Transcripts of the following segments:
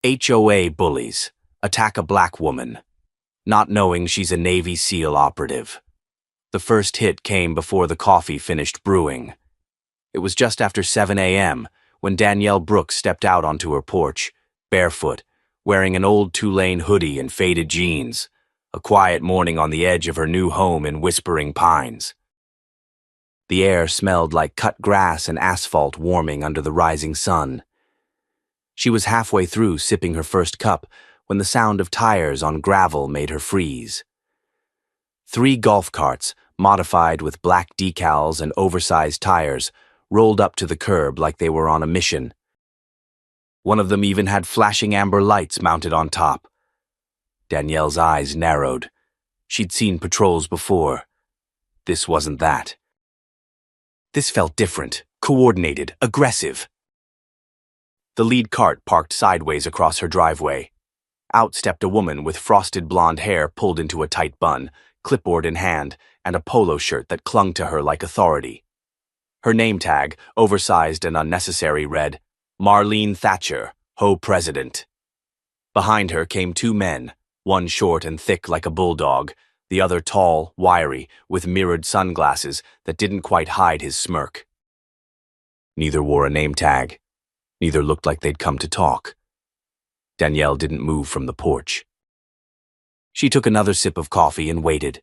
HOA bullies attack a black woman, not knowing she's a Navy SEAL operative. The first hit came before the coffee finished brewing. It was just after 7 a.m. when Danielle Brooks stepped out onto her porch, barefoot, wearing an old Tulane hoodie and faded jeans, a quiet morning on the edge of her new home in Whispering Pines. The air smelled like cut grass and asphalt warming under the rising sun. She was halfway through sipping her first cup when the sound of tires on gravel made her freeze. 3 golf carts, modified with black decals and oversized tires, rolled up to the curb like they were on a mission. One of them even had flashing amber lights mounted on top. Danielle's eyes narrowed. She'd seen patrols before. This wasn't that. This felt different, coordinated, aggressive. The lead cart parked sideways across her driveway. Out stepped a woman with frosted blonde hair pulled into a tight bun, clipboard in hand, and a polo shirt that clung to her like authority. Her name tag, oversized and unnecessary, read, Marlene Thatcher, HOA President. Behind her came 2 men, one short and thick like a bulldog, the other tall, wiry, with mirrored sunglasses that didn't quite hide his smirk. Neither wore a name tag. Neither looked like they'd come to talk. Danielle didn't move from the porch. She took another sip of coffee and waited.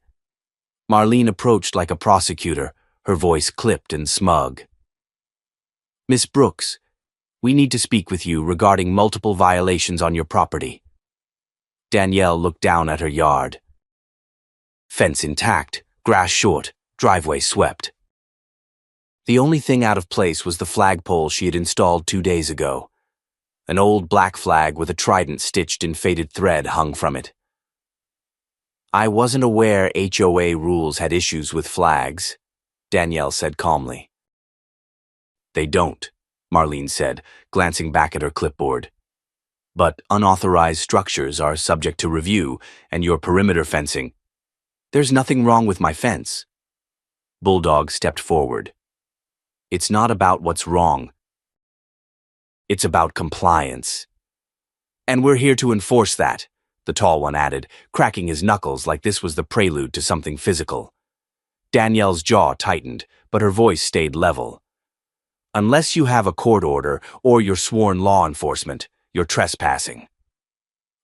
Marlene approached like a prosecutor, her voice clipped and smug. Miss Brooks, we need to speak with you regarding multiple violations on your property. Danielle looked down at her yard. Fence intact, grass short, driveway swept. The only thing out of place was the flagpole she had installed 2 days ago. An old black flag with a trident stitched in faded thread hung from it. I wasn't aware HOA rules had issues with flags, Danielle said calmly. They don't, Marlene said, glancing back at her clipboard. But unauthorized structures are subject to review, and your perimeter fencing. There's nothing wrong with my fence. Bulldog stepped forward. It's not about what's wrong. It's about compliance. And we're here to enforce that, the tall one added, cracking his knuckles like this was the prelude to something physical. Danielle's jaw tightened, but her voice stayed level. Unless you have a court order or you're sworn law enforcement, you're trespassing.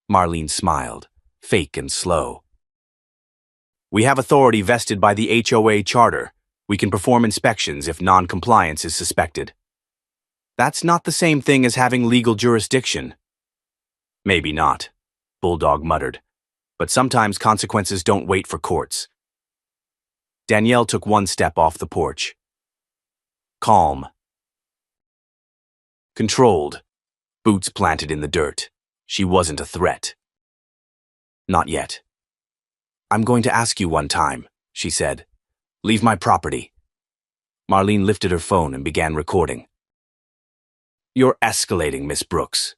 Marlene smiled, fake and slow. We have authority vested by the HOA charter. We can perform inspections if non-compliance is suspected. That's not the same thing as having legal jurisdiction. Maybe not, Bulldog muttered, but sometimes consequences don't wait for courts. Danielle took 1 step off the porch. Calm. Controlled. Boots planted in the dirt. She wasn't a threat. Not yet. I'm going to ask you one time, she said. Leave my property. Marlene lifted her phone and began recording. You're escalating, Miss Brooks.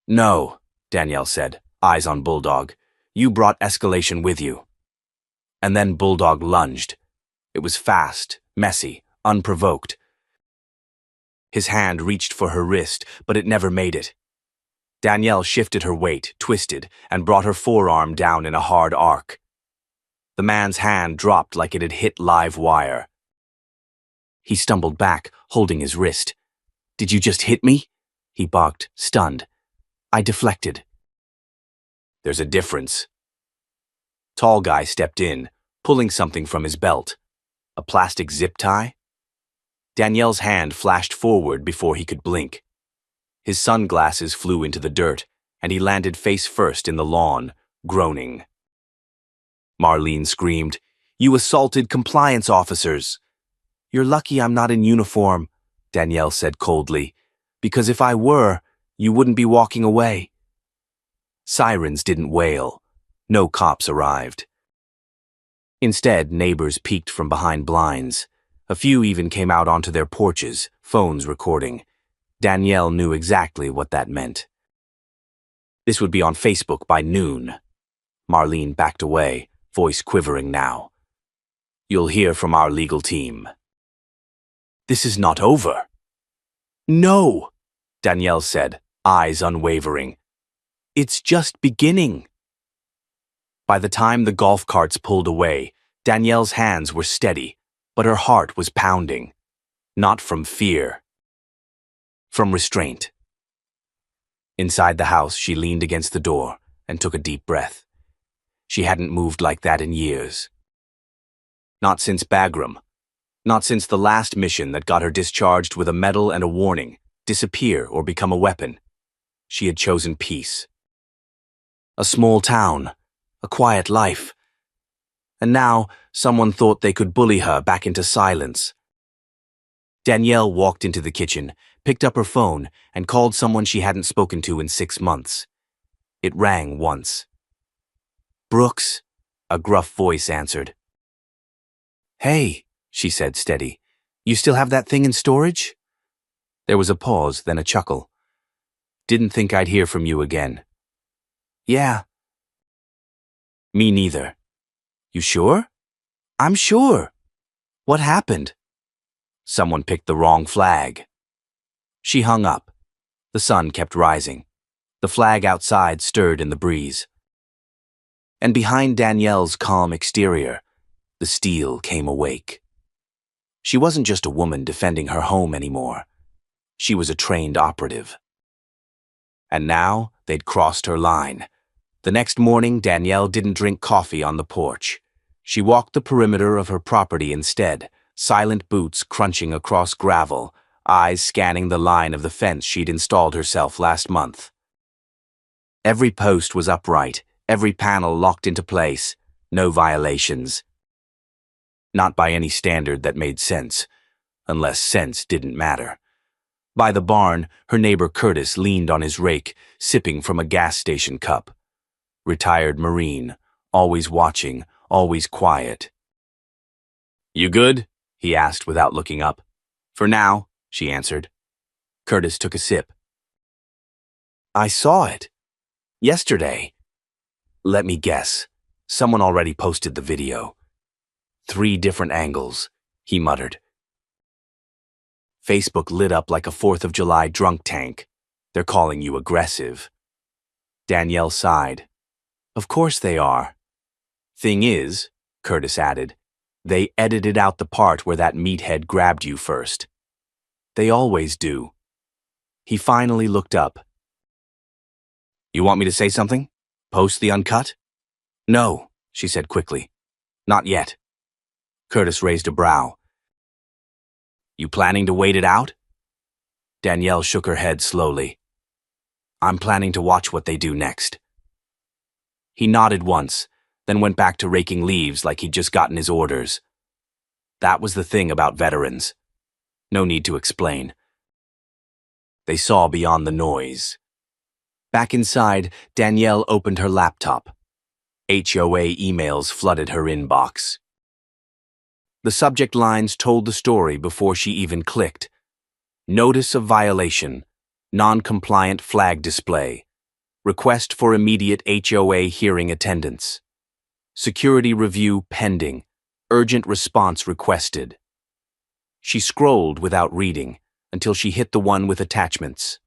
No, Danielle said, eyes on Bulldog. You brought escalation with you. And then Bulldog lunged. It was fast, messy, unprovoked. His hand reached for her wrist, but it never made it. Danielle shifted her weight, twisted, and brought her forearm down in a hard arc. The man's hand dropped like it had hit live wire. He stumbled back, holding his wrist. Did you just hit me? He barked, stunned. I deflected. There's a difference. Tall guy stepped in, pulling something from his belt. A plastic zip tie? Danielle's hand flashed forward before he could blink. His sunglasses flew into the dirt, and he landed face first in the lawn, groaning. Marlene screamed, You assaulted compliance officers. You're lucky I'm not in uniform, Danielle said coldly, because if I were, you wouldn't be walking away. Sirens didn't wail. No cops arrived. Instead, neighbors peeked from behind blinds. A few even came out onto their porches, phones recording. Danielle knew exactly what that meant. This would be on Facebook by noon. Marlene backed away, voice quivering now. You'll hear from our legal team. This is not over. No, Danielle said, eyes unwavering. It's just beginning. By the time the golf carts pulled away, Danielle's hands were steady, but her heart was pounding. Not from fear. From restraint. Inside the house, she leaned against the door and took a deep breath. She hadn't moved like that in years. Not since Bagram. Not since the last mission that got her discharged with a medal and a warning, disappear or become a weapon. She had chosen peace. A small town, a quiet life. And now, someone thought they could bully her back into silence. Danielle walked into the kitchen, picked up her phone, and called someone she hadn't spoken to in 6 months. It rang once. "Brooks," a gruff voice answered. "Hey," she said, steady. "You still have that thing in storage?" There was a pause, then a chuckle. "Didn't think I'd hear from you again." "Yeah." "Me neither." "You sure?" "I'm sure." "What happened?" "Someone picked the wrong flag." She hung up. The sun kept rising. The flag outside stirred in the breeze. And behind Danielle's calm exterior, the steel came awake. She wasn't just a woman defending her home anymore. She was a trained operative. And now they'd crossed her line. The next morning, Danielle didn't drink coffee on the porch. She walked the perimeter of her property instead, silent boots crunching across gravel, eyes scanning the line of the fence she'd installed herself last month. Every post was upright, every panel locked into place, no violations. Not by any standard that made sense, unless sense didn't matter. By the barn, her neighbor Curtis leaned on his rake, sipping from a gas station cup. Retired Marine, always watching, always quiet. "You good?" he asked without looking up. "For now," she answered. Curtis took a sip. "I saw it. Yesterday. Let me guess. Someone already posted the video. 3 different angles," he muttered. Facebook lit up like a 4th of July drunk tank. "They're calling you aggressive." Danielle sighed. "Of course they are." "Thing is," Curtis added, "they edited out the part where that meathead grabbed you first. They always do." He finally looked up. "You want me to say something? Post the uncut?" "No," she said quickly. "Not yet." Curtis raised a brow. "You planning to wait it out?" Danielle shook her head slowly. "I'm planning to watch what they do next." He nodded once, then went back to raking leaves like he'd just gotten his orders. That was the thing about veterans. No need to explain. They saw beyond the noise. Back inside, Danielle opened her laptop. HOA emails flooded her inbox. The subject lines told the story before she even clicked. Notice of violation. Non-compliant flag display. Request for immediate HOA hearing attendance. Security review pending. Urgent response requested. She scrolled without reading until she hit the one with attachments.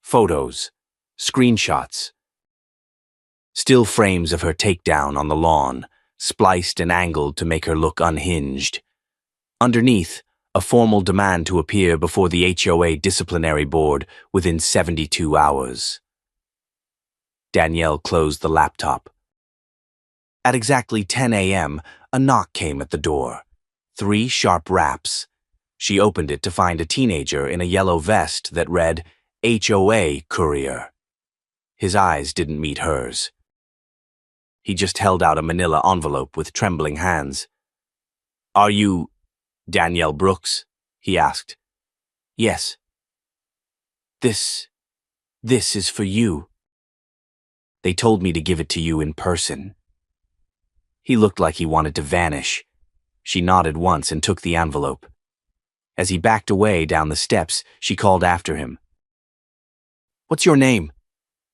Photos. Screenshots. Still frames of her takedown on the lawn, spliced and angled to make her look unhinged. Underneath, a formal demand to appear before the HOA disciplinary board within 72 hours. Danielle closed the laptop. At exactly 10 a.m., a knock came at the door. 3 sharp raps. She opened it to find a teenager in a yellow vest that read, HOA Courier. His eyes didn't meet hers. He just held out a manila envelope with trembling hands. "Are you Danielle Brooks?" he asked. "Yes." This is for you. They told me to give it to you in person." He looked like he wanted to vanish. She nodded once and took the envelope. As he backed away down the steps, she called after him. "What's your name?"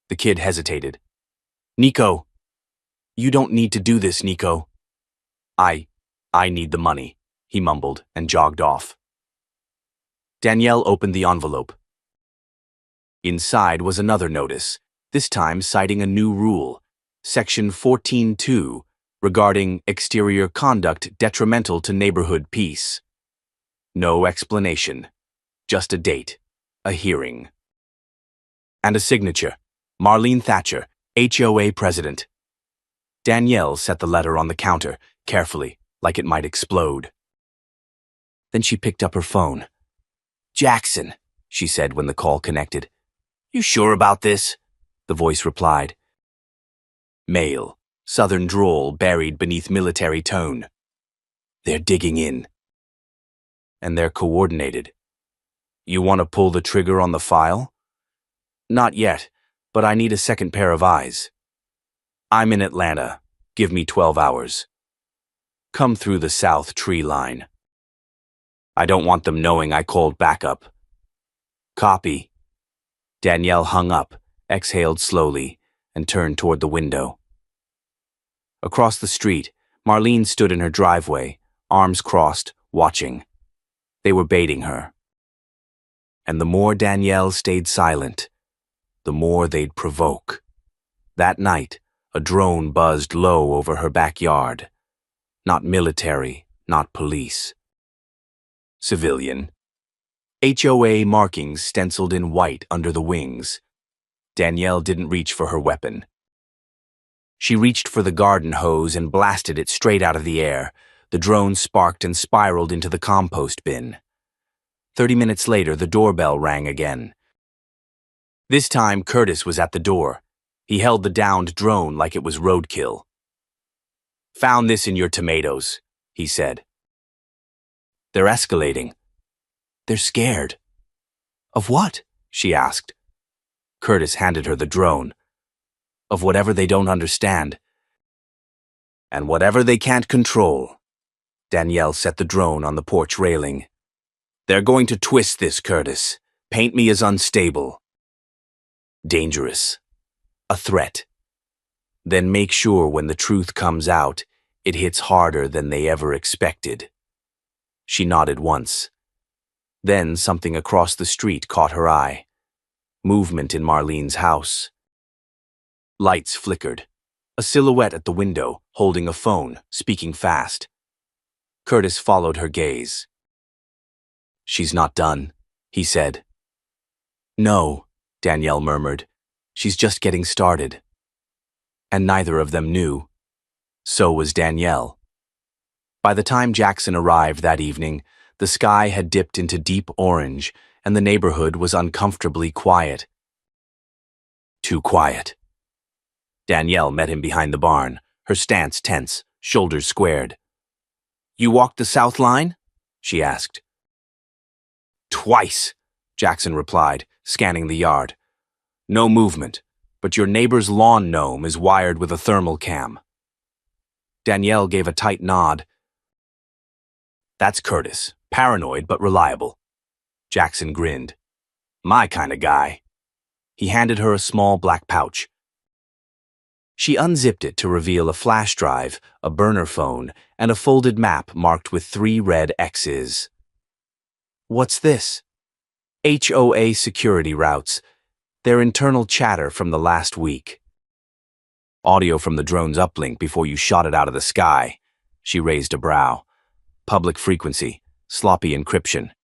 The kid hesitated. "Nico." "You don't need to do this, Nico." I need the money," he mumbled and jogged off. Danielle opened the envelope. Inside was another notice, this time citing a new rule, Section 14.2, regarding exterior conduct detrimental to neighborhood peace. No explanation, just a date, a hearing. And a signature, Marlene Thatcher, HOA President. Danielle set the letter on the counter, carefully, like it might explode. Then she picked up her phone. "Jackson," she said when the call connected. "You sure about this?" the voice replied. Male, southern drawl buried beneath military tone. "They're digging in. And they're coordinated. You want to pull the trigger on the file?" "Not yet, but I need a second pair of eyes. I'm in Atlanta. Give me 12 hours. Come through the south tree line. I don't want them knowing I called backup." "Copy." Danielle hung up, exhaled slowly, and turned toward the window. Across the street, Marlene stood in her driveway, arms crossed, watching. They were baiting her. And the more Danielle stayed silent, the more they'd provoke. That night, a drone buzzed low over her backyard. Not military, not police. Civilian. HOA markings stenciled in white under the wings. Danielle didn't reach for her weapon. She reached for the garden hose and blasted it straight out of the air. The drone sparked and spiraled into the compost bin. 30 minutes later, the doorbell rang again. This time, Curtis was at the door. He held the downed drone like it was roadkill. "Found this in your tomatoes," he said. "They're escalating." "They're scared." "Of what?" she asked. Curtis handed her the drone. "Of whatever they don't understand. And whatever they can't control." Danielle set the drone on the porch railing. "They're going to twist this, Curtis. Paint me as unstable. Dangerous. A threat. Then make sure when the truth comes out, it hits harder than they ever expected." She nodded once. Then something across the street caught her eye. Movement in Marlene's house. Lights flickered. A silhouette at the window, holding a phone, speaking fast. Curtis followed her gaze. "She's not done," he said. "No," Danielle murmured. "She's just getting started." And neither of them knew. So was Danielle. By the time Jackson arrived that evening, the sky had dipped into deep orange, and the neighborhood was uncomfortably quiet. Too quiet. Danielle met him behind the barn, her stance tense, shoulders squared. "You walked the south line?" she asked. "Twice," Jackson replied, scanning the yard. "No movement, but your neighbor's lawn gnome is wired with a thermal cam." Danielle gave a tight nod. "That's Curtis, paranoid but reliable." Jackson grinned. "My kind of guy." He handed her a small black pouch. She unzipped it to reveal a flash drive, a burner phone, and a folded map marked with 3 red X's. "What's this?" "HOA security routes. Their internal chatter from the last week." "Audio from the drone's uplink before you shot it out of the sky." She raised a brow. "Public frequency, sloppy encryption."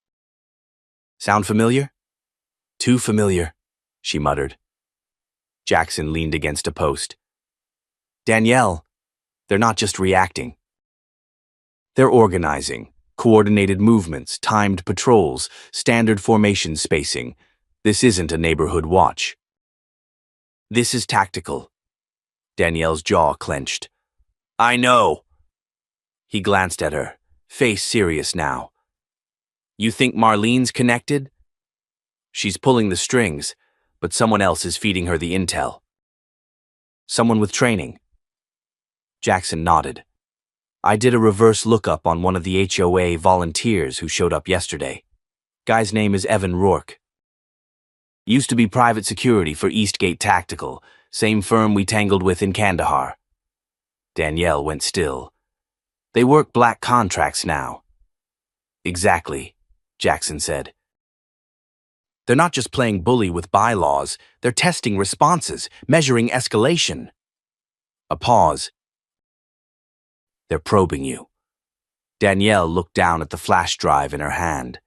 "Sound familiar?" "Too familiar," she muttered. Jackson leaned against a post. "Danielle, they're not just reacting. They're organizing, coordinated movements, timed patrols, standard formation spacing. This isn't a neighborhood watch. This is tactical." Danielle's jaw clenched. "I know." He glanced at her, face serious now. "You think Marlene's connected?" "She's pulling the strings, but someone else is feeding her the intel." "Someone with training?" Jackson nodded. "I did a reverse lookup on one of the HOA volunteers who showed up yesterday. Guy's name is Evan Rourke. Used to be private security for Eastgate Tactical, same firm we tangled with in Kandahar." Danielle went still. "They work black contracts now." "Exactly," Jackson said. They're not just playing bully with bylaws, they're testing responses, measuring escalation. A pause. They're probing you. Danielle looked down at the flash drive in her hand.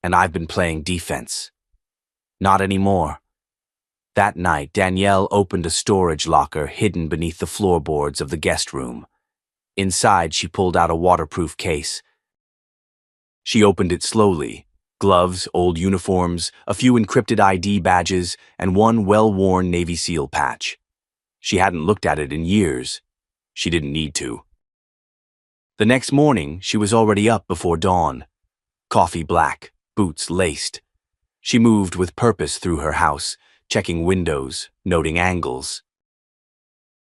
And I've been playing defense. Not anymore. That night, Danielle opened a storage locker hidden beneath the floorboards of the guest room. Inside, she pulled out a waterproof case. She opened it slowly. Gloves, old uniforms, a few encrypted ID badges, and one well-worn Navy SEAL patch. She hadn't looked at it in years. She didn't need to. The next morning, she was already up before dawn. Coffee black, boots laced. She moved with purpose through her house, checking windows, noting angles.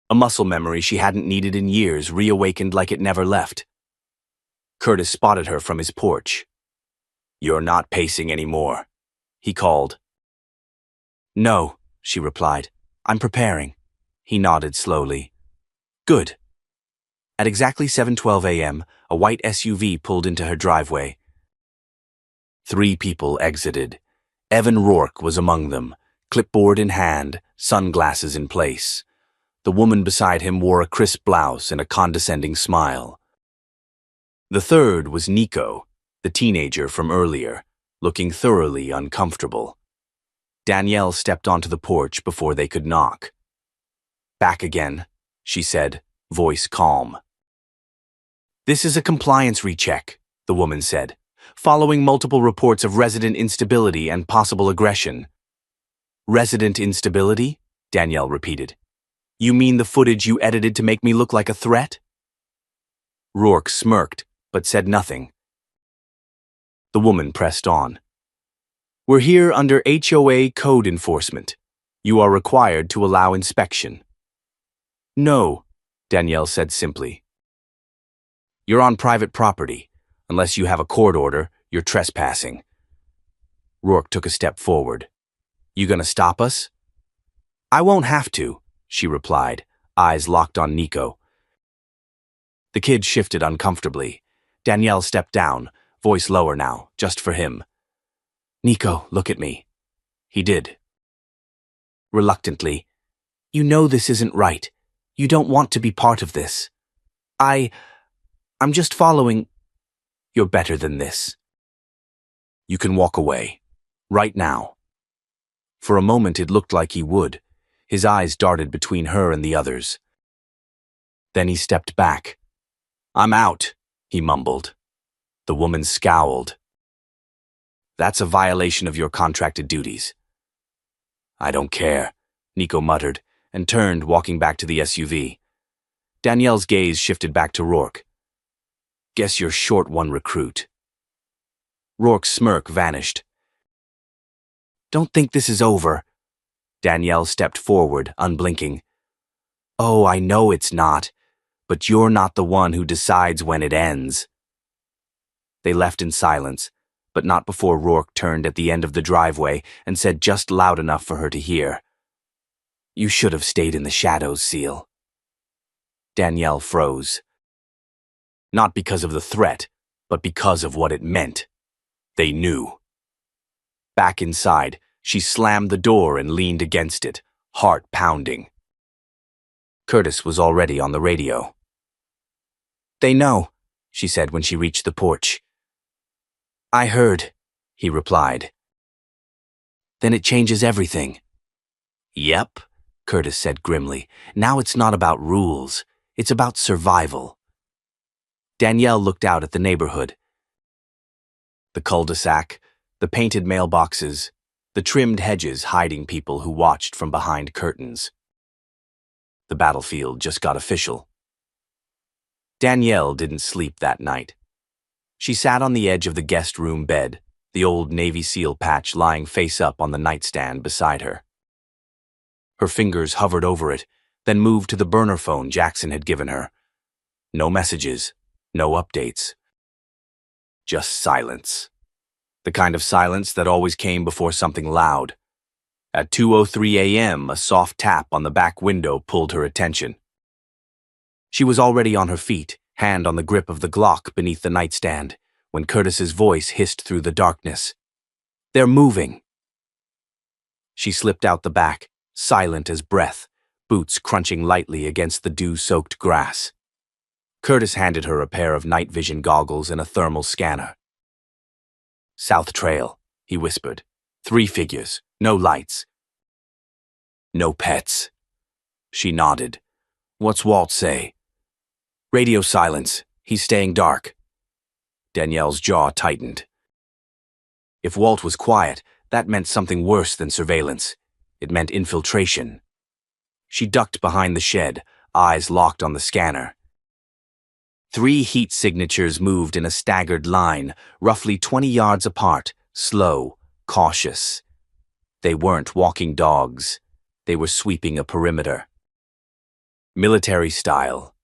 A muscle memory she hadn't needed in years reawakened like it never left. Curtis spotted her from his porch. "You're not pacing anymore," he called. "No," she replied. "I'm preparing." He nodded slowly. "Good." At exactly 7:12 a.m., a white SUV pulled into her driveway. 3 people exited. Evan Rourke was among them, clipboard in hand, sunglasses in place. The woman beside him wore a crisp blouse and a condescending smile. The third was Nico, the teenager from earlier, looking thoroughly uncomfortable. Danielle stepped onto the porch before they could knock. "Back again," she said, voice calm. "This is a compliance recheck," the woman said, following multiple reports of resident instability and possible aggression. "Resident instability?" Danielle repeated. "You mean the footage you edited to make me look like a threat?" Rourke smirked, but said nothing. The woman pressed on. "We're here under HOA code enforcement. You are required to allow inspection." "No," Danielle said simply. "You're on private property. Unless you have a court order, you're trespassing." Rourke took a step forward. "You gonna stop us?" "I won't have to," she replied, eyes locked on Nico. The kid shifted uncomfortably. Danielle stepped down, voice lower now, just for him. "Nico, look at me." He did. Reluctantly, "You know this isn't right. You don't want to be part of this. I'm just following. You're better than this. You can walk away. Right now." For a moment it looked like he would. His eyes darted between her and the others. Then he stepped back. "I'm out," he mumbled. The woman scowled. "That's a violation of your contracted duties." "I don't care," Nico muttered, and turned, walking back to the SUV. Danielle's gaze shifted back to Rourke. "Guess you're short one recruit." Rourke's smirk vanished. "Don't think this is over." Danielle stepped forward, unblinking. "Oh, I know it's not, but you're not the one who decides when it ends." They left in silence, but not before Rourke turned at the end of the driveway and said just loud enough for her to hear, "You should have stayed in the shadows, Seal." Danielle froze. Not because of the threat, but because of what it meant. They knew. Back inside, she slammed the door and leaned against it, heart pounding. Curtis was already on the radio. "They know," she said when she reached the porch. "I heard," he replied. "Then it changes everything." "Yep," Curtis said grimly. "Now it's not about rules. It's about survival." Danielle looked out at the neighborhood. The cul-de-sac, the painted mailboxes, the trimmed hedges hiding people who watched from behind curtains. The battlefield just got official. Danielle didn't sleep that night. She sat on the edge of the guest room bed, the old Navy SEAL patch lying face up on the nightstand beside her. Her fingers hovered over it, then moved to the burner phone Jackson had given her. No messages, no updates. Just silence. The kind of silence that always came before something loud. At 2:03 a.m., a soft tap on the back window pulled her attention. She was already on her feet, hand on the grip of the Glock beneath the nightstand, when Curtis's voice hissed through the darkness. "They're moving." She slipped out the back, silent as breath, boots crunching lightly against the dew-soaked grass. Curtis handed her a pair of night vision goggles and a thermal scanner. "South Trail," he whispered. 3 figures, no lights. "No pets." She nodded. "What's Walt say?" "Radio silence. He's staying dark." Danielle's jaw tightened. If Walt was quiet, that meant something worse than surveillance. It meant infiltration. She ducked behind the shed, eyes locked on the scanner. 3 heat signatures moved in a staggered line, roughly 20 yards apart, slow, cautious. They weren't walking dogs. They were sweeping a perimeter. Military style.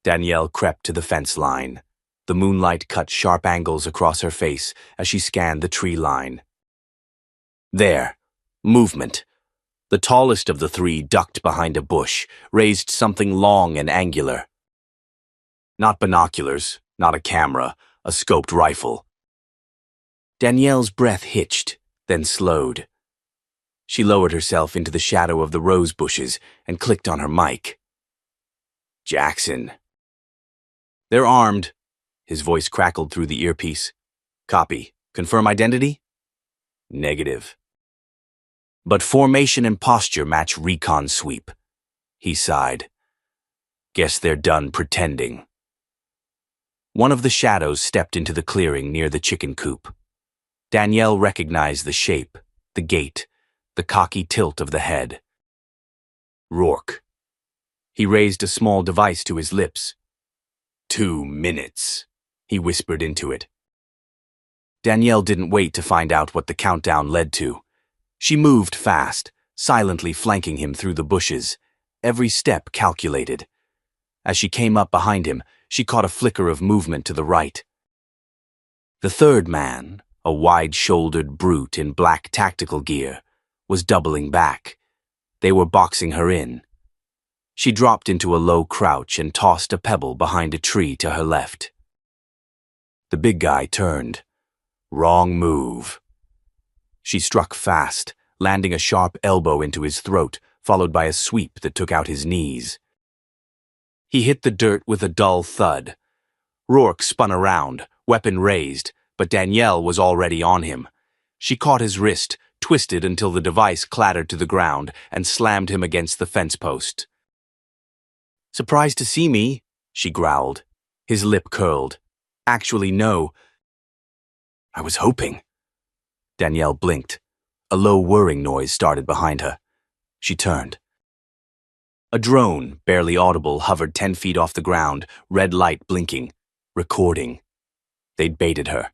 Danielle crept to the fence line. The moonlight cut sharp angles across her face as she scanned the tree line. There. Movement. The tallest of the 3 ducked behind a bush, raised something long and angular. Not binoculars, not a camera, a scoped rifle. Danielle's breath hitched, then slowed. She lowered herself into the shadow of the rose bushes and clicked on her mic. "Jackson." "They're armed." His voice crackled through the earpiece. "Copy. Confirm identity?" "Negative." "But formation and posture match recon sweep." He sighed. "Guess they're done pretending." One of the shadows stepped into the clearing near the chicken coop. Danielle recognized the shape, the gait, the cocky tilt of the head. Rourke. He raised a small device to his lips. 2 minutes, he whispered into it. Danielle didn't wait to find out what the countdown led to. She moved fast, silently flanking him through the bushes, every step calculated. As she came up behind him, she caught a flicker of movement to the right. The third man, a wide-shouldered brute in black tactical gear, was doubling back. They were boxing her in. She dropped into a low crouch and tossed a pebble behind a tree to her left. The big guy turned. Wrong move. She struck fast, landing a sharp elbow into his throat, followed by a sweep that took out his knees. He hit the dirt with a dull thud. Rourke spun around, weapon raised, but Danielle was already on him. She caught his wrist, twisted until the device clattered to the ground, and slammed him against the fence post. "Surprised to see me?" she growled. His lip curled. "Actually, no. I was hoping." Danielle blinked. A low whirring noise started behind her. She turned. A drone, barely audible, hovered 10 feet off the ground, red light blinking, recording. They'd baited her.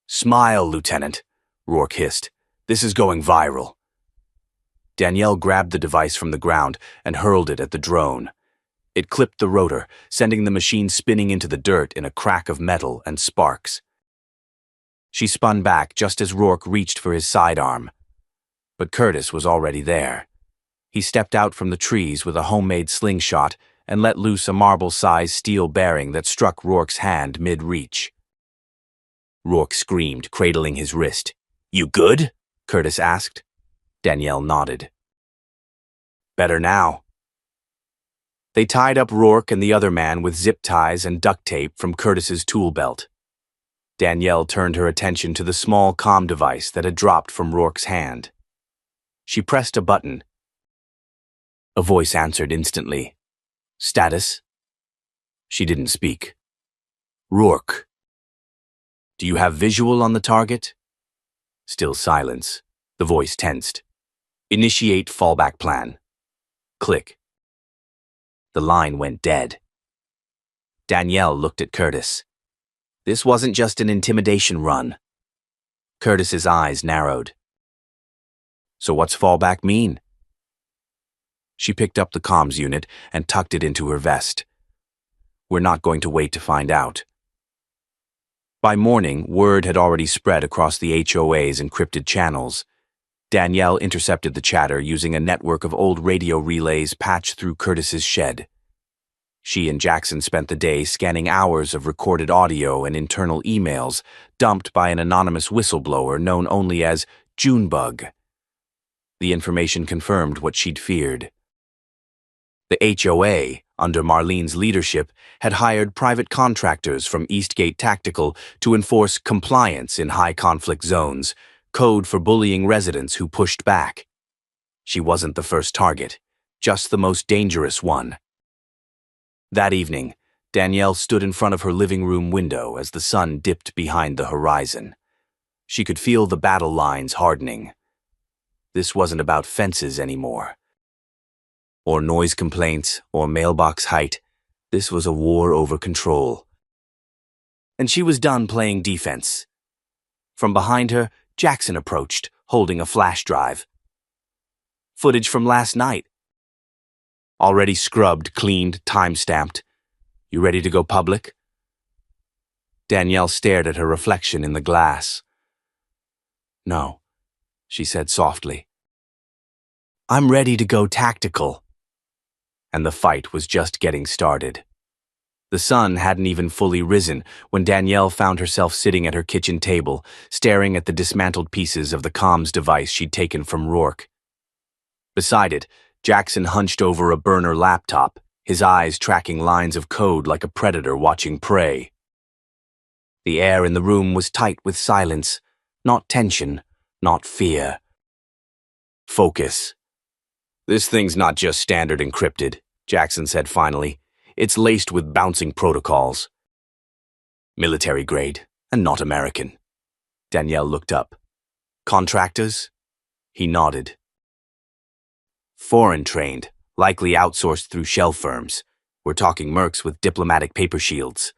"Smile, Lieutenant," Rourke hissed. "This is going viral." Danielle grabbed the device from the ground and hurled it at the drone. It clipped the rotor, sending the machine spinning into the dirt in a crack of metal and sparks. She spun back just as Rourke reached for his sidearm. But Curtis was already there. He stepped out from the trees with a homemade slingshot and let loose a marble-sized steel bearing that struck Rourke's hand mid-reach. Rourke screamed, cradling his wrist. "You good?" Curtis asked. Danielle nodded. "Better now." They tied up Rourke and the other man with zip ties and duct tape from Curtis's tool belt. Danielle turned her attention to the small comm device that had dropped from Rourke's hand. She pressed a button. A voice answered instantly. "Status?" She didn't speak. "Rourke. Do you have visual on the target?" Still silence. The voice tensed. "Initiate fallback plan." Click. The line went dead. Danielle looked at Curtis. This wasn't just an intimidation run. Curtis's eyes narrowed. "So what's fallback mean?" She picked up the comms unit and tucked it into her vest. "We're not going to wait to find out." By morning, word had already spread across the HOA's encrypted channels. Danielle intercepted the chatter using a network of old radio relays patched through Curtis's shed. She and Jackson spent the day scanning hours of recorded audio and internal emails dumped by an anonymous whistleblower known only as Junebug. The information confirmed what she'd feared. The HOA, under Marlene's leadership, had hired private contractors from Eastgate Tactical to enforce compliance in high-conflict zones, code for bullying residents who pushed back. She wasn't the first target, just the most dangerous one. That evening, Danielle stood in front of her living room window as the sun dipped behind the horizon. She could feel the battle lines hardening. This wasn't about fences anymore, or noise complaints, or mailbox height. This was a war over control. And she was done playing defense. From behind her, Jackson approached, holding a flash drive. Footage from last night. Already scrubbed, cleaned, time-stamped. You ready to go public? Danielle stared at her reflection in the glass. No, she said softly. I'm ready to go tactical. And the fight was just getting started. The sun hadn't even fully risen when Danielle found herself sitting at her kitchen table, staring at the dismantled pieces of the comms device she'd taken from Rourke. Beside it, Jackson hunched over a burner laptop, his eyes tracking lines of code like a predator watching prey. The air in the room was tight with silence, not tension, not fear. Focus. This thing's not just standard encrypted, Jackson said finally. It's laced with bouncing protocols. Military grade, and not American. Danielle looked up. Contractors? He nodded. Foreign trained, likely outsourced through shell firms. We're talking mercs with diplomatic paper shields.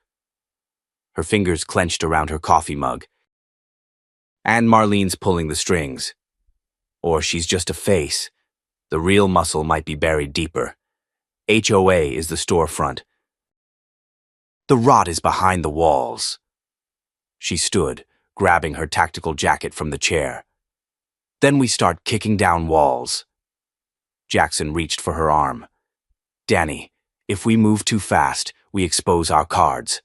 Her fingers clenched around her coffee mug. And Marlene's pulling the strings. Or she's just a face. The real muscle might be buried deeper. HOA is the storefront. The rot is behind the walls. She stood, grabbing her tactical jacket from the chair. Then we start kicking down walls. Jackson reached for her arm. Danny, if we move too fast, we expose our cards.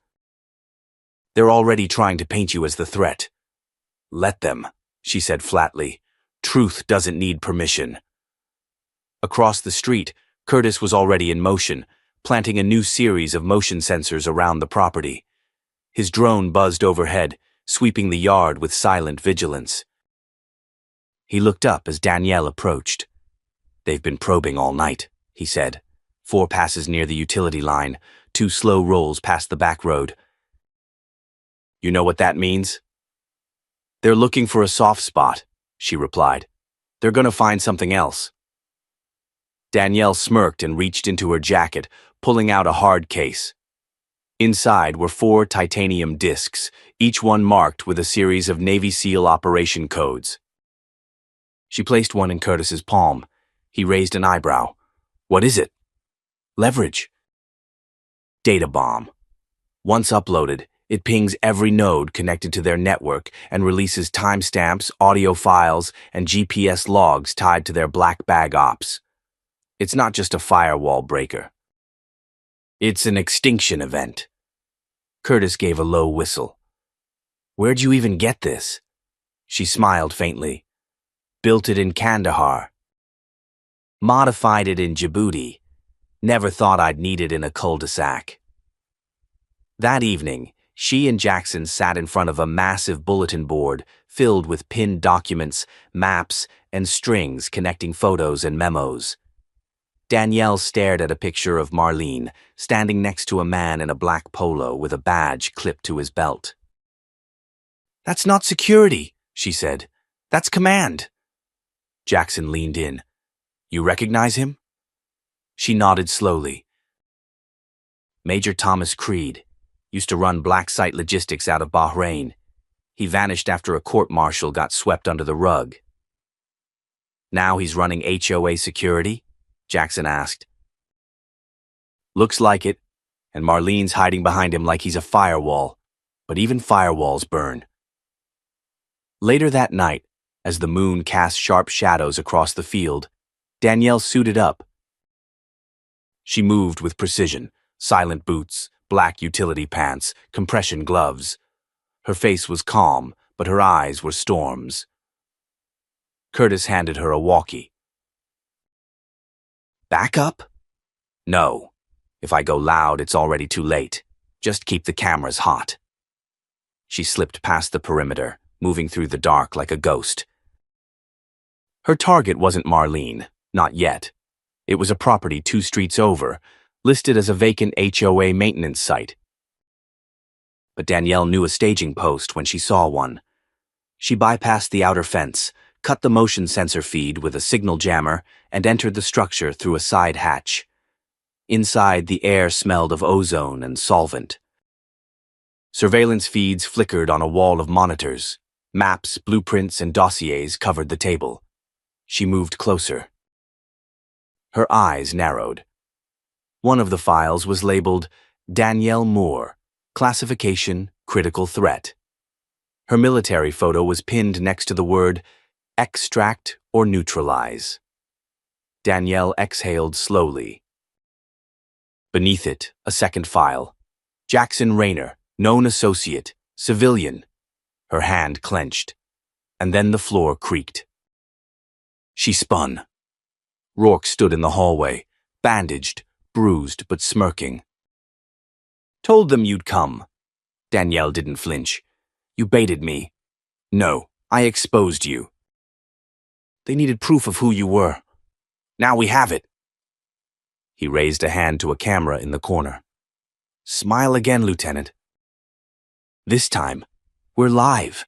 They're already trying to paint you as the threat. Let them, she said flatly. Truth doesn't need permission. Across the street, Curtis was already in motion, planting a new series of motion sensors around the property. His drone buzzed overhead, sweeping the yard with silent vigilance. He looked up as Danielle approached. They've been probing all night, he said. 4 passes near the utility line, 2 slow rolls past the back road. You know what that means? They're looking for a soft spot, she replied. They're going to find something else. Danielle smirked and reached into her jacket, pulling out a hard case. Inside were 4 titanium discs, each one marked with a series of Navy SEAL operation codes. She placed one in Curtis's palm. He raised an eyebrow. What is it? Leverage. Data bomb. Once uploaded, it pings every node connected to their network and releases timestamps, audio files, and GPS logs tied to their black bag ops. It's not just a firewall breaker. It's an extinction event. Curtis gave a low whistle. Where'd you even get this? She smiled faintly. Built it in Kandahar. Modified it in Djibouti. Never thought I'd need it in a cul-de-sac. That evening, she and Jackson sat in front of a massive bulletin board filled with pinned documents, maps, and strings connecting photos and memos. Danielle stared at a picture of Marlene, standing next to a man in a black polo with a badge clipped to his belt. That's not security, she said. That's command. Jackson leaned in. You recognize him? She nodded slowly. Major Thomas Creed used to run black site logistics out of Bahrain. He vanished after a court-martial got swept under the rug. Now he's running HOA security? Jackson asked. Looks like it, and Marlene's hiding behind him like he's a firewall, but even firewalls burn. Later that night, as the moon cast sharp shadows across the field, Danielle suited up. She moved with precision, silent boots, black utility pants, compression gloves. Her face was calm, but her eyes were storms. Curtis handed her a walkie. Back up? No. If I go loud, it's already too late. Just keep the cameras hot. She slipped past the perimeter, moving through the dark like a ghost. Her target wasn't Marlene, not yet. It was a property 2 streets over, listed as a vacant HOA maintenance site. But Danielle knew a staging post when she saw one. She bypassed the outer fence, cut the motion sensor feed with a signal jammer, and entered the structure through a side hatch. Inside, the air smelled of ozone and solvent. Surveillance feeds flickered on a wall of monitors. Maps, blueprints, and dossiers covered the table. She moved closer. Her eyes narrowed. One of the files was labeled Danielle Moore, Classification Critical Threat. Her military photo was pinned next to the word Extract or Neutralize. Danielle exhaled slowly. Beneath it, a second file. Jackson Rayner, known associate, civilian. Her hand clenched, and then the floor creaked. She spun. Rourke stood in the hallway, bandaged, bruised, but smirking. Told them you'd come. Danielle didn't flinch. You baited me. No, I exposed you. They needed proof of who you were. Now we have it. He raised a hand to a camera in the corner. Smile again, Lieutenant. This time, we're live.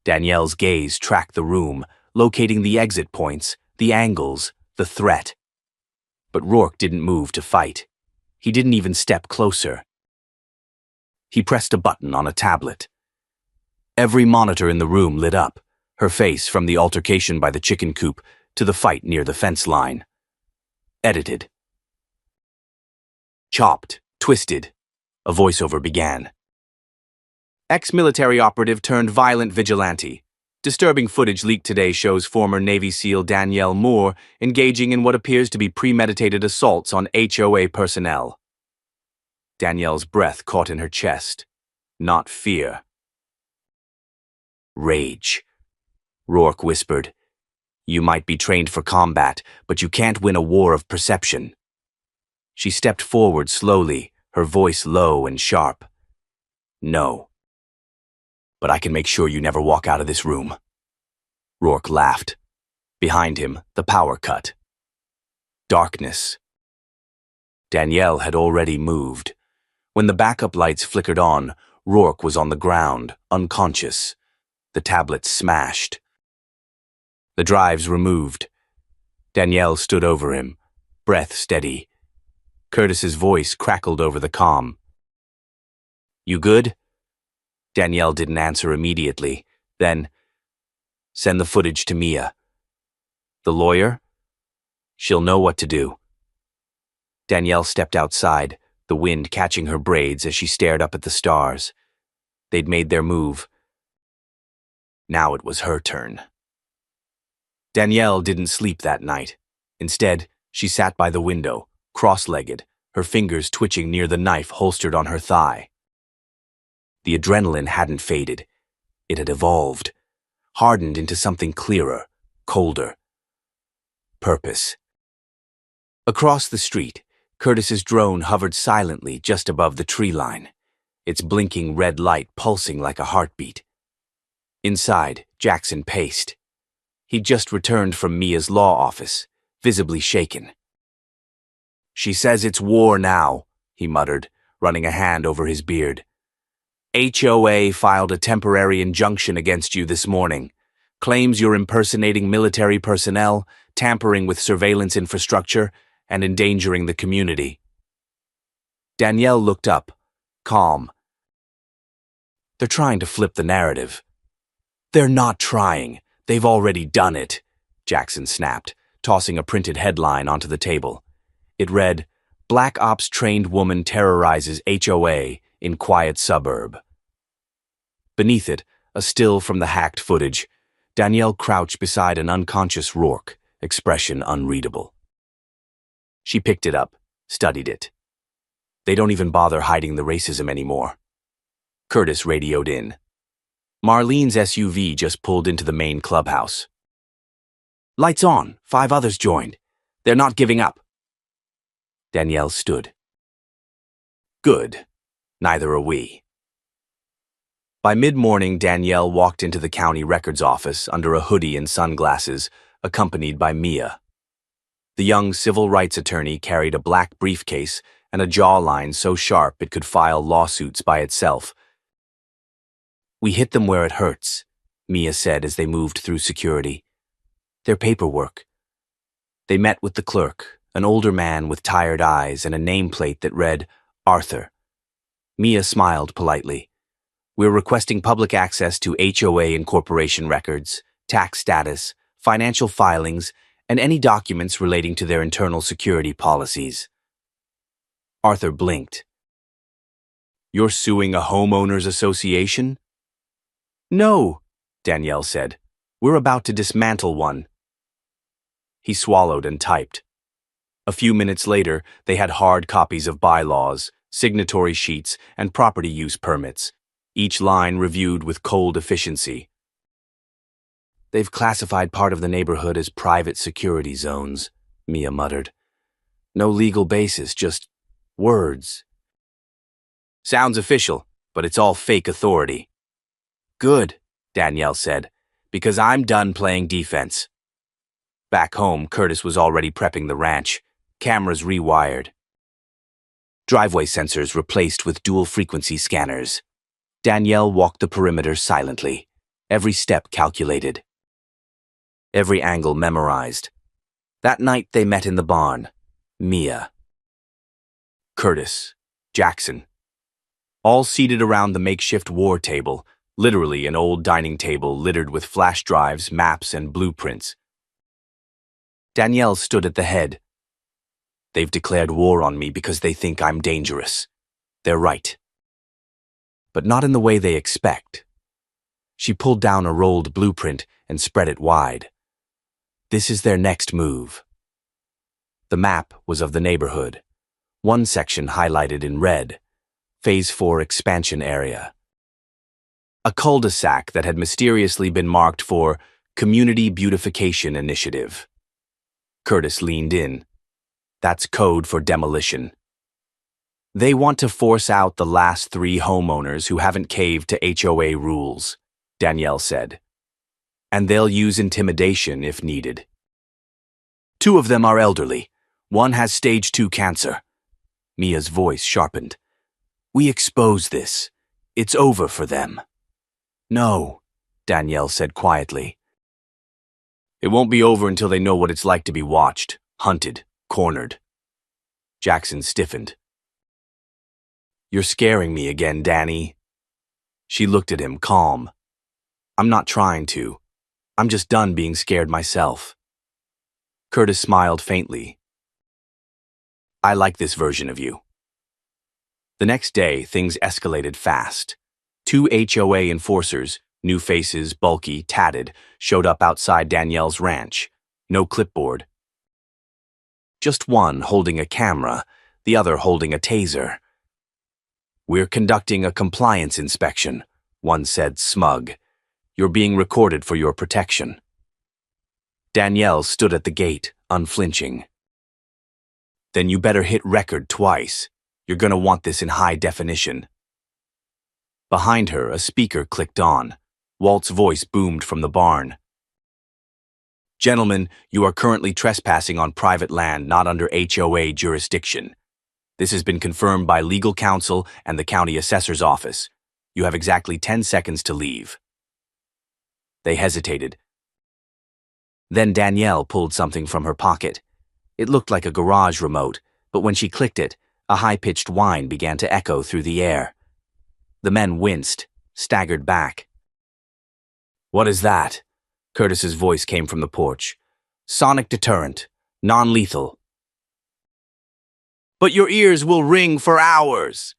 Danielle's gaze tracked the room, locating the exit points, the angles, the threat. But Rourke didn't move to fight. He didn't even step closer. He pressed a button on a tablet. Every monitor in the room lit up, her face from the altercation by the chicken coop to the fight near the fence line. Edited. Chopped, twisted. A voiceover began. Ex-military operative turned violent vigilante. Disturbing footage leaked today shows former Navy SEAL Danielle Moore engaging in what appears to be premeditated assaults on HOA personnel. Danielle's breath caught in her chest. Not fear. Rage. Rourke whispered. You might be trained for combat, but you can't win a war of perception. She stepped forward slowly, her voice low and sharp. No. But I can make sure you never walk out of this room. Rourke laughed. Behind him, the power cut. Darkness. Danielle had already moved. When the backup lights flickered on, Rourke was on the ground, unconscious. The tablet smashed. The drives removed. Danielle stood over him, breath steady. Curtis's voice crackled over the comm. You good? Danielle didn't answer immediately. Then, send the footage to Mia. The lawyer? She'll know what to do. Danielle stepped outside, the wind catching her braids as she stared up at the stars. They'd made their move. Now it was her turn. Danielle didn't sleep that night. Instead, she sat by the window, cross-legged, her fingers twitching near the knife holstered on her thigh. The adrenaline hadn't faded. It had evolved, hardened into something clearer, colder. Purpose. Across the street, Curtis's drone hovered silently just above the tree line, its blinking red light pulsing like a heartbeat. Inside, Jackson paced. He'd just returned from Mia's law office, visibly shaken. She says it's war now, he muttered, running a hand over his beard. HOA filed a temporary injunction against you this morning. Claims you're impersonating military personnel, tampering with surveillance infrastructure, and endangering the community. Danielle looked up, calm. They're trying to flip the narrative. They're not trying. They've already done it, Jackson snapped, tossing a printed headline onto the table. It read, Black Ops trained woman terrorizes HOA in quiet suburb. Beneath it, a still from the hacked footage, Danielle crouched beside an unconscious Rourke, expression unreadable. She picked it up, studied it. They don't even bother hiding the racism anymore. Curtis radioed in. Marlene's SUV just pulled into the main clubhouse. Lights on. 5 others joined. They're not giving up. Danielle stood. Good. Neither are we. By mid-morning, Danielle walked into the county records office under a hoodie and sunglasses, accompanied by Mia. The young civil rights attorney carried a black briefcase and a jawline so sharp it could file lawsuits by itself. We hit them where it hurts, Mia said as they moved through security. Their paperwork. They met with the clerk, an older man with tired eyes and a nameplate that read, Arthur. Mia smiled politely. We're requesting public access to HOA and corporation records, tax status, financial filings, and any documents relating to their internal security policies. Arthur blinked. You're suing a homeowners association? No, Danielle said. We're about to dismantle one. He swallowed and typed. A few minutes later, they had hard copies of bylaws, signatory sheets, and property use permits, each line reviewed with cold efficiency. They've classified part of the neighborhood as private security zones, Mia muttered. No legal basis, just words. Sounds official, but it's all fake authority. Good, Danielle said, because I'm done playing defense. Back home, Curtis was already prepping the ranch, cameras rewired. Driveway sensors replaced with dual-frequency scanners. Danielle walked the perimeter silently, every step calculated. Every angle memorized. That night they met in the barn. Mia, Curtis, Jackson, all seated around the makeshift war table, literally an old dining table littered with flash drives, maps, and blueprints. Danielle stood at the head. They've declared war on me because they think I'm dangerous. They're right. But not in the way they expect. She pulled down a rolled blueprint and spread it wide. This is their next move. The map was of the neighborhood. One section highlighted in red, Phase 4 expansion area. A cul-de-sac that had mysteriously been marked for Community Beautification Initiative. Curtis leaned in. That's code for demolition. They want to force out the last 3 homeowners who haven't caved to HOA rules, Danielle said. And they'll use intimidation if needed. 2 of them are elderly. One has stage 2 cancer. Mia's voice sharpened. We expose this. It's over for them. No, Danielle said quietly. It won't be over until they know what it's like to be watched, hunted, cornered. Jackson stiffened. You're scaring me again, Danny. She looked at him, calm. I'm not trying to. I'm just done being scared myself. Curtis smiled faintly. I like this version of you. The next day, things escalated fast. 2 HOA enforcers, new faces, bulky, tatted, showed up outside Danielle's ranch. No clipboard. Just one holding a camera, the other holding a taser. We're conducting a compliance inspection, one said, smug. You're being recorded for your protection. Danielle stood at the gate, unflinching. Then you better hit record twice. You're gonna want this in high definition. Behind her, a speaker clicked on. Walt's voice boomed from the barn. Gentlemen, you are currently trespassing on private land not under HOA jurisdiction. This has been confirmed by legal counsel and the county assessor's office. You have exactly 10 seconds to leave. They hesitated. Then Danielle pulled something from her pocket. It looked like a garage remote, but when she clicked it, a high-pitched whine began to echo through the air. The men winced, staggered back. What is that? Curtis's voice came from the porch. Sonic deterrent, non-lethal. But your ears will ring for hours.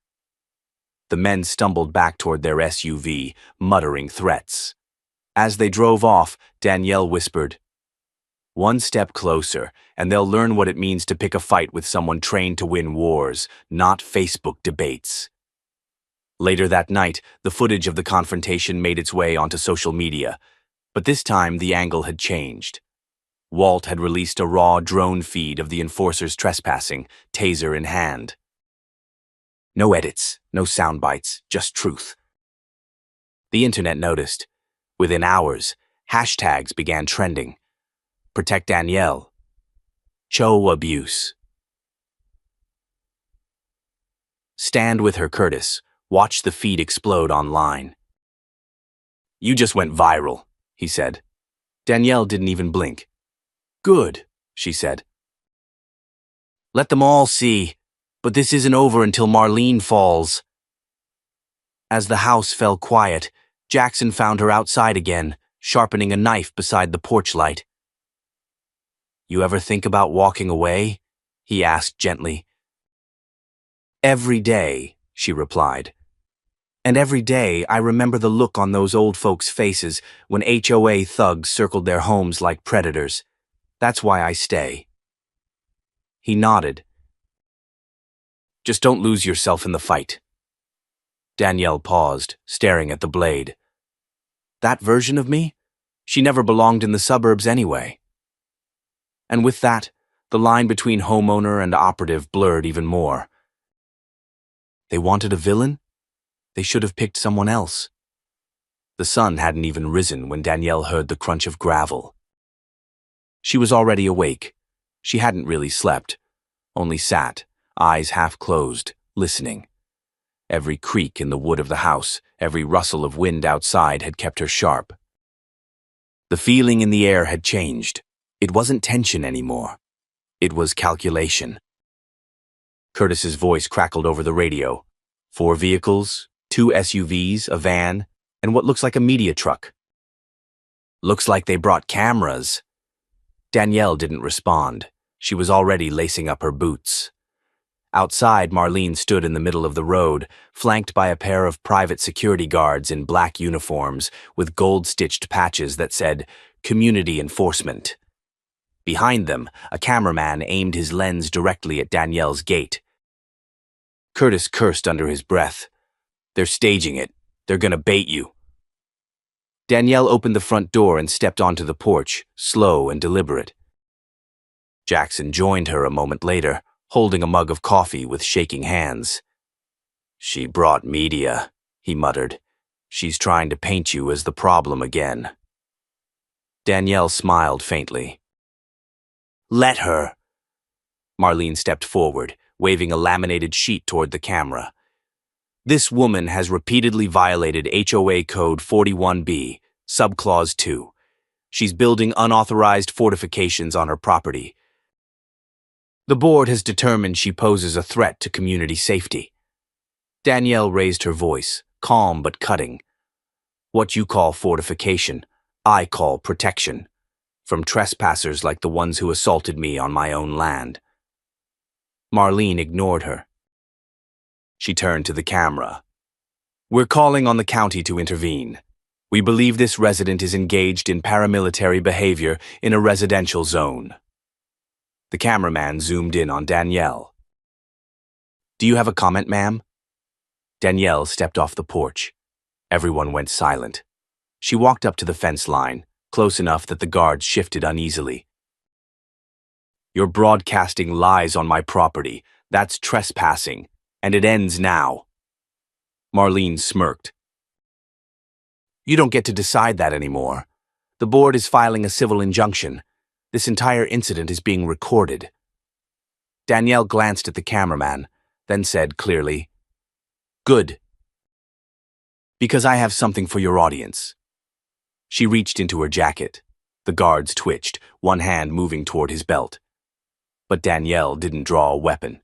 The men stumbled back toward their SUV, muttering threats. As they drove off, Danielle whispered, One step closer, and they'll learn what it means to pick a fight with someone trained to win wars, not Facebook debates. Later that night, the footage of the confrontation made its way onto social media, but this time the angle had changed. Walt had released a raw drone feed of the enforcers trespassing, taser in hand. No edits, no sound bites, just truth. The internet noticed. Within hours, hashtags began trending. Protect Danielle. HOA abuse. Stand with her, Curtis. Watch the feed explode online. You just went viral, he said. Danielle didn't even blink. Good, she said. Let them all see, but this isn't over until Marlene falls. As the house fell quiet, Jackson found her outside again, sharpening a knife beside the porch light. You ever think about walking away? He asked gently. Every day, she replied. And every day I remember the look on those old folks' faces when HOA thugs circled their homes like predators. That's why I stay. He nodded. Just don't lose yourself in the fight. Danielle paused, staring at the blade. That version of me? She never belonged in the suburbs anyway. And with that, the line between homeowner and operative blurred even more. They wanted a villain? They should have picked someone else. The sun hadn't even risen when Danielle heard the crunch of gravel. She was already awake. She hadn't really slept, only sat, eyes half closed, listening. Every creak in the wood of the house, every rustle of wind outside had kept her sharp. The feeling in the air had changed. It wasn't tension anymore. It was calculation. Curtis's voice crackled over the radio. 4 vehicles, 2 SUVs, a van, and what looks like a media truck. Looks like they brought cameras. Danielle didn't respond. She was already lacing up her boots. Outside, Marlene stood in the middle of the road, flanked by a pair of private security guards in black uniforms with gold-stitched patches that said, Community Enforcement. Behind them, a cameraman aimed his lens directly at Danielle's gate. Curtis cursed under his breath. They're staging it. They're gonna bait you. Danielle opened the front door and stepped onto the porch, slow and deliberate. Jackson joined her a moment later, holding a mug of coffee with shaking hands. She brought media, he muttered. She's trying to paint you as the problem again. Danielle smiled faintly. Let her. Marlene stepped forward, waving a laminated sheet toward the camera. This woman has repeatedly violated HOA Code 41B, Subclause 2. She's building unauthorized fortifications on her property. The board has determined she poses a threat to community safety. Danielle raised her voice, calm but cutting. What you call fortification, I call protection. From trespassers like the ones who assaulted me on my own land. Marlene ignored her. She turned to the camera. We're calling on the county to intervene. We believe this resident is engaged in paramilitary behavior in a residential zone. The cameraman zoomed in on Danielle. Do you have a comment, ma'am? Danielle stepped off the porch. Everyone went silent. She walked up to the fence line, close enough that the guards shifted uneasily. You're broadcasting lies on my property. That's trespassing, and it ends now. Marlene smirked. You don't get to decide that anymore. The board is filing a civil injunction. This entire incident is being recorded. Danielle glanced at the cameraman, then said clearly, Good. Because I have something for your audience. She reached into her jacket. The guards twitched, one hand moving toward his belt. But Danielle didn't draw a weapon.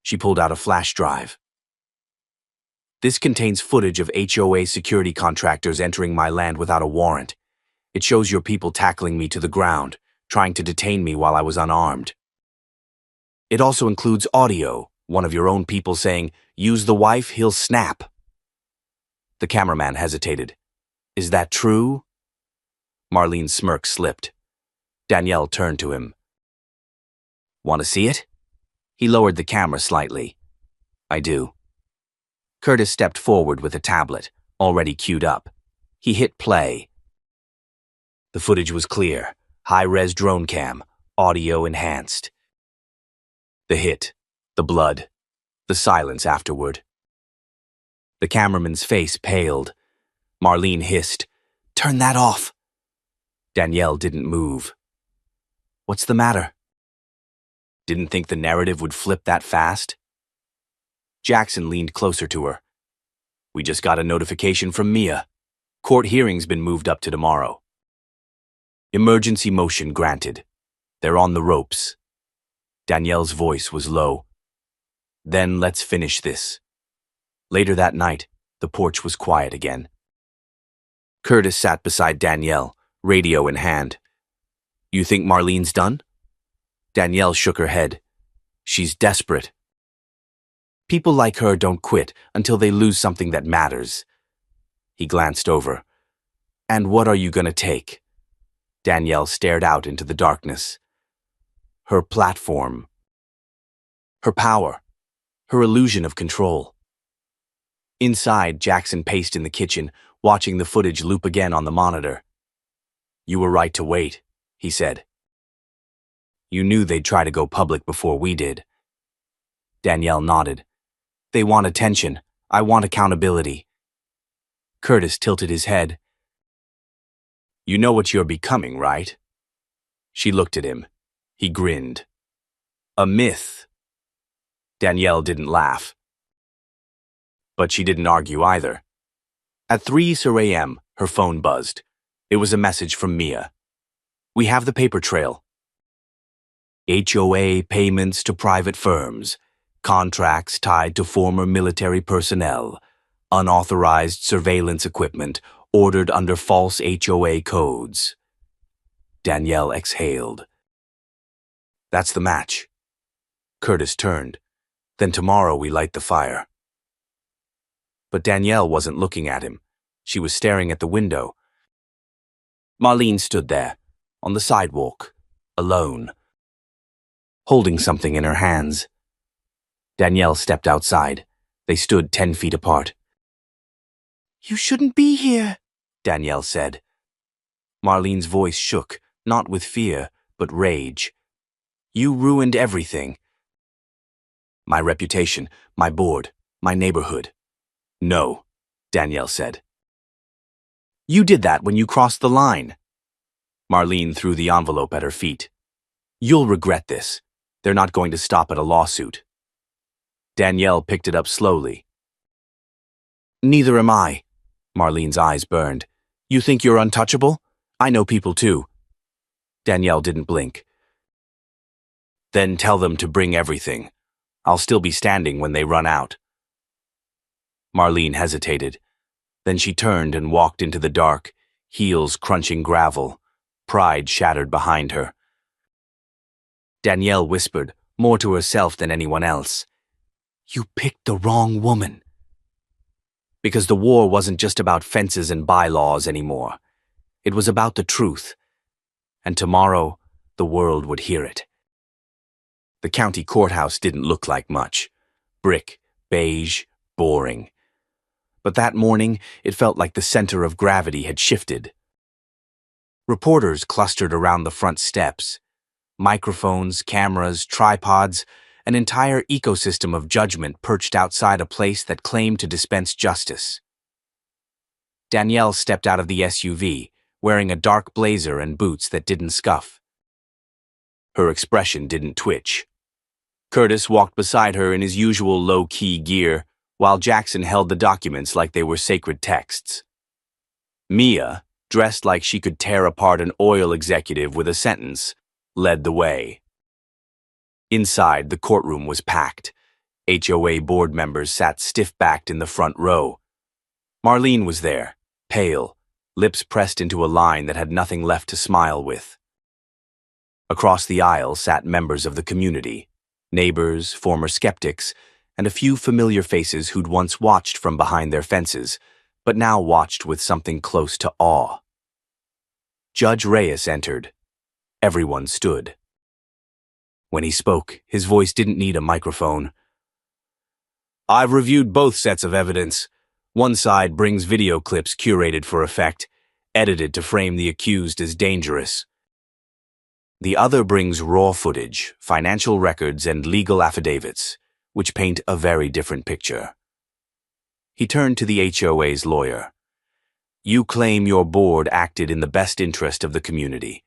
She pulled out a flash drive. This contains footage of HOA security contractors entering my land without a warrant. It shows your people tackling me to the ground, trying to detain me while I was unarmed. It also includes audio, one of your own people saying, Use the wife, he'll snap. The cameraman hesitated. Is that true? Marlene's smirk slipped. Danielle turned to him. Want to see it? He lowered the camera slightly. I do. Curtis stepped forward with a tablet, already queued up. He hit play. The footage was clear. High-res drone cam, audio enhanced. The hit, the blood, the silence afterward. The cameraman's face paled. Marlene hissed, "Turn that off!" Danielle didn't move. "What's the matter?" Didn't think the narrative would flip that fast? Jackson leaned closer to her. "We just got a notification from Mia. Court hearing's been moved up to tomorrow. Emergency motion granted. They're on the ropes." Danielle's voice was low. "Then let's finish this." Later that night, the porch was quiet again. Curtis sat beside Danielle, radio in hand. "You think Marlene's done?" Danielle shook her head. "She's desperate. People like her don't quit until they lose something that matters." He glanced over. "And what are you gonna take?" Danielle stared out into the darkness. Her platform. Her power. Her illusion of control. Inside, Jackson paced in the kitchen, watching the footage loop again on the monitor. "You were right to wait," he said. "You knew they'd try to go public before we did." Danielle nodded. "They want attention. I want accountability." Curtis tilted his head. "You know what you're becoming, right?" She looked at him. He grinned. "A myth." Danielle didn't laugh. But she didn't argue either. At 3 a.m., her phone buzzed. It was a message from Mia. "We have the paper trail. HOA payments to private firms, contracts tied to former military personnel, unauthorized surveillance equipment ordered under false HOA codes." Danielle exhaled. "That's the match." Curtis turned. "Then tomorrow we light the fire." But Danielle wasn't looking at him. She was staring at the window. Marlene stood there, on the sidewalk, alone, holding something in her hands. Danielle stepped outside. They stood 10 feet apart. "You shouldn't be here," Danielle said. Marlene's voice shook, not with fear, but rage. "You ruined everything. My reputation, my board, my neighborhood." "No," Danielle said. "You did that when you crossed the line." Marlene threw the envelope at her feet. "You'll regret this. They're not going to stop at a lawsuit." Danielle picked it up slowly. "Neither am I." Marlene's eyes burned. "You think you're untouchable? I know people too." Danielle didn't blink. "Then tell them to bring everything. I'll still be standing when they run out." Marlene hesitated. Then she turned and walked into the dark, heels crunching gravel, pride shattered behind her. Danielle whispered, more to herself than anyone else, "You picked the wrong woman." Because the war wasn't just about fences and bylaws anymore. It was about the truth. And tomorrow, the world would hear it. The county courthouse didn't look like much. Brick, beige, boring. But that morning, it felt like the center of gravity had shifted. Reporters clustered around the front steps. Microphones, cameras, tripods, an entire ecosystem of judgment perched outside a place that claimed to dispense justice. Danielle stepped out of the SUV, wearing a dark blazer and boots that didn't scuff. Her expression didn't twitch. Curtis walked beside her in his usual low-key gear, while Jackson held the documents like they were sacred texts. Mia, dressed like she could tear apart an oil executive with a sentence, led the way. Inside, the courtroom was packed. HOA board members sat stiff-backed in the front row. Marlene was there, pale, lips pressed into a line that had nothing left to smile with. Across the aisle sat members of the community, neighbors, former skeptics, and a few familiar faces who'd once watched from behind their fences, but now watched with something close to awe. Judge Reyes entered. Everyone stood. When he spoke, his voice didn't need a microphone. "I've reviewed both sets of evidence. One side brings video clips curated for effect, edited to frame the accused as dangerous. The other brings raw footage, financial records, and legal affidavits, which paint a very different picture. He turned to the HOA's lawyer. You claim your board acted in the best interest of the community.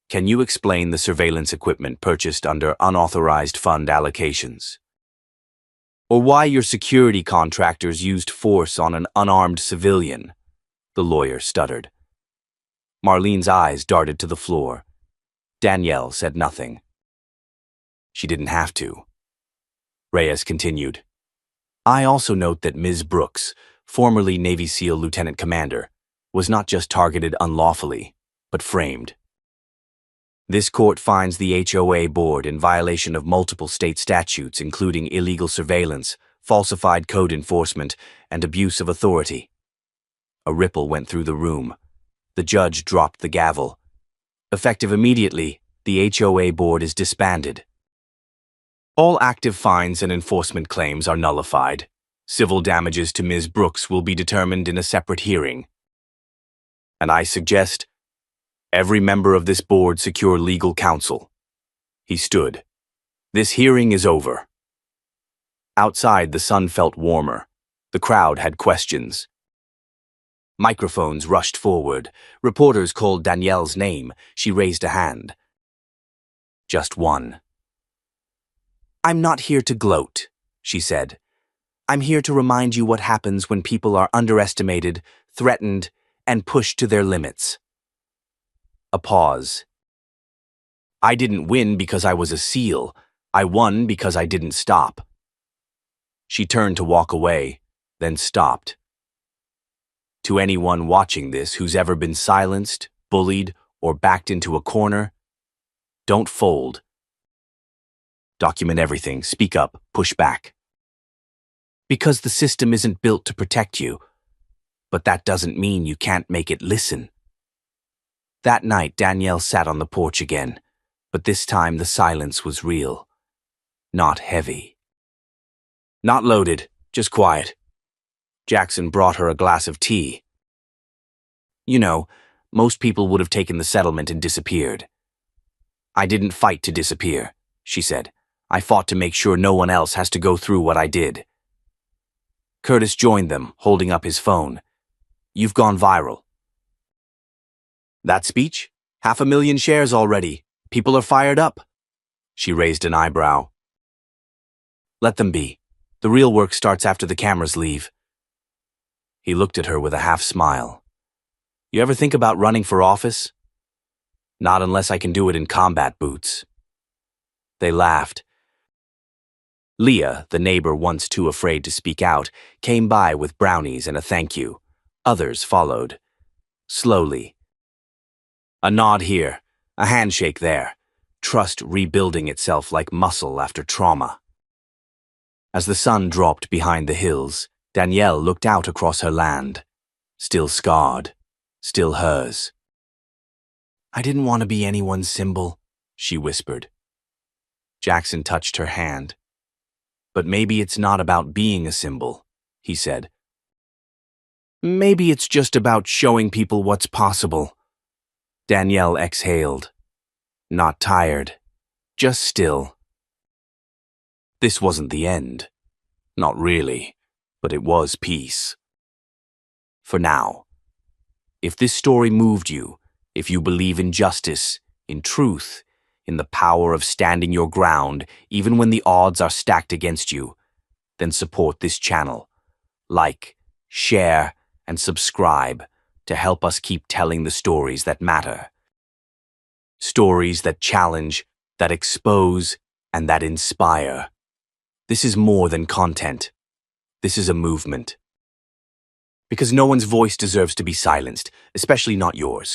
Can you explain the surveillance equipment purchased under unauthorized fund allocations? Or why your security contractors used force on an unarmed civilian? The lawyer stuttered. Marlene's eyes darted to the floor. Danielle said nothing. She didn't have to. Reyes continued. I also note that Ms. Brooks, formerly Navy SEAL Lieutenant Commander, was not just targeted unlawfully, but framed. This court finds the HOA board in violation of multiple state statutes, including illegal surveillance, falsified code enforcement, and abuse of authority. A ripple went through the room. The judge dropped the gavel. Effective immediately, the HOA board is disbanded. All active fines and enforcement claims are nullified. Civil damages to Ms. Brooks will be determined in a separate hearing. And I suggest every member of this board secure legal counsel. He stood. This hearing is over. Outside, the sun felt warmer. The crowd had questions. Microphones rushed forward. Reporters called Danielle's name. She raised a hand. Just one. I'm not here to gloat, she said. I'm here to remind you what happens when people are underestimated, threatened, and pushed to their limits. A pause. I didn't win because I was a SEAL. I won because I didn't stop. She turned to walk away, then stopped. To anyone watching this who's ever been silenced, bullied, or backed into a corner, don't fold. Document everything, speak up, push back. Because the system isn't built to protect you, but that doesn't mean you can't make it listen. That night, Danielle sat on the porch again, but this time the silence was real, not heavy. Not loaded, just quiet. Jackson brought her a glass of tea. You know, most people would have taken the settlement and disappeared. I didn't fight to disappear, she said. I fought to make sure no one else has to go through what I did. Curtis joined them, holding up his phone. You've gone viral. That speech? 500,000 shares already. People are fired up. She raised an eyebrow. Let them be. The real work starts after the cameras leave. He looked at her with a half smile. You ever think about running for office? Not unless I can do it in combat boots. They laughed. Leah, the neighbor once too afraid to speak out, came by with brownies and a thank you. Others followed. Slowly. A nod here, a handshake there. Trust rebuilding itself like muscle after trauma. As the sun dropped behind the hills, Danielle looked out across her land. Still scarred, still hers. I didn't want to be anyone's symbol, she whispered. Jackson touched her hand. But maybe it's not about being a symbol, he said. Maybe it's just about showing people what's possible. Danielle exhaled. Not tired, just still. This wasn't the end. Not really, but it was peace. For now. If this story moved you, if you believe in justice, in truth, in the power of standing your ground, even when the odds are stacked against you, then support this channel. Like, share, and subscribe to help us keep telling the stories that matter. Stories that challenge, that expose, and that inspire. This is more than content. This is a movement. Because no one's voice deserves to be silenced, especially not yours.